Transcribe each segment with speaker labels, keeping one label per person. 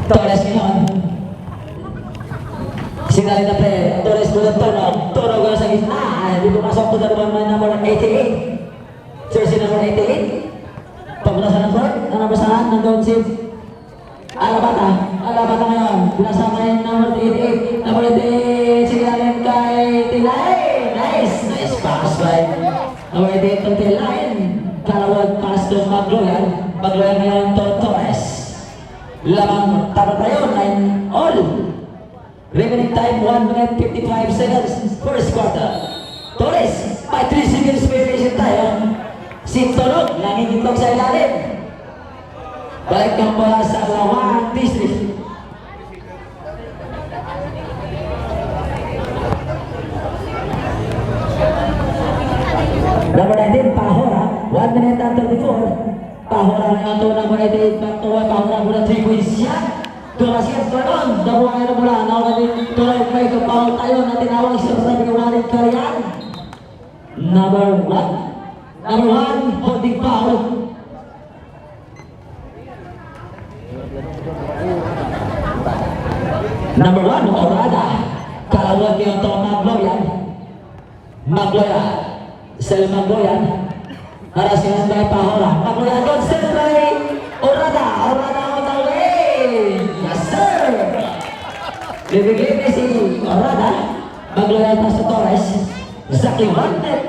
Speaker 1: Torres ngayon. Sinali na play. Torres po ng tono. Tono ko sa gitna. Dito pasok po na naman number 88. Jersey number 88. Pagmula sa number. Ang nabasahan. Nandun si Alabata. Alabata ngayon. Pinasama yung number 88. Number 88. Sinalin kay Tilay. Nice. Nice pass by number 88 to Tilay. Kalawag pass to Magloyan. Magloyan ngayon to Torres. Lamang tapat tayo, 9 all. Remaining time, 1 minute 55 seconds. First quarter. Torres, may 3 seconds variation tayo. Si Torog, nangingitlog sa ilalim. Balik ng bola sa Lawang District. Number 19, Pahora, 1 minute and 34. Pahora ngayon to number 88, back to Pahora mula 3 points yan. Durasias Dragon, nabuha ngayon mula. Now natin tuloy may kapaw tayo na tinawag siya sa pinawaring karyan. Number 1. Number 1, holding foul. Number 1, Orada. Kalawag ngayon to Magloyan. Magloyan. Sel Magloyan. Haras ngayon by Pahora. Magloyan doon, sel by Orada. Orada on the way. Yes sir. Bibigay na si Orada. Magloyan pa sa Torres. Exactly 1 net.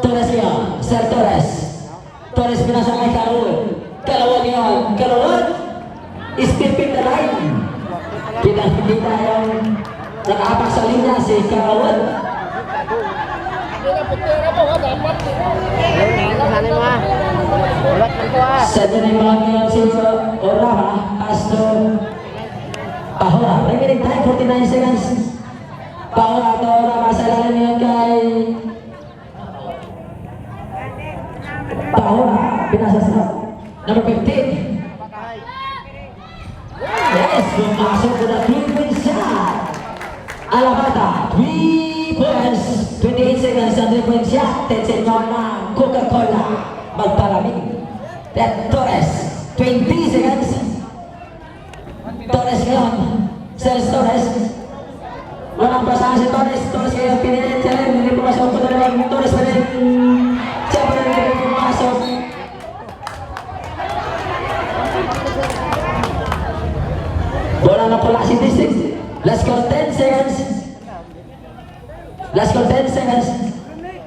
Speaker 1: Torres ngayon. Sir Torres. Torres pinasa kay Karul. Kalawag ngayon. Kalawag. Stepping the line. Kita yung nakahapak sa linya si Kalawag. Sa dyan mga ngayon si Orama Astro Pahora. Remaining time 49 seconds. Pahora at Orama sa lalim ngayon kay Pahora. Pinasa sa number 15. Yes, pumasok ko na 3-point shot. Alabata, 3 points. 28 seconds ang 3-point shot. Tensin nyo na Coca-Cola. Magpalamig. That Torres, 20 seconds. Torres ngayon. Sergio Torres. Walang pasahan si Torres. Torres ngayon pinilit siya rin. Hindi pumasok ko na naman. Torres pa rin. Siya pa rin hindi pumasok. Bola na pala si District. Last call 10 seconds. Last call 10 seconds.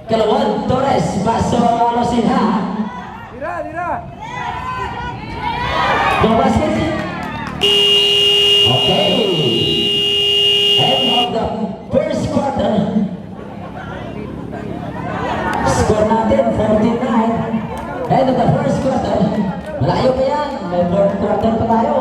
Speaker 1: Kalawag, Torres, paso Rosinha.
Speaker 2: Dira.
Speaker 1: No basket. Okay. End of the first quarter. Score natin, 49. End of the first quarter. Malayo pa yan. May fourth quarter pa tayo.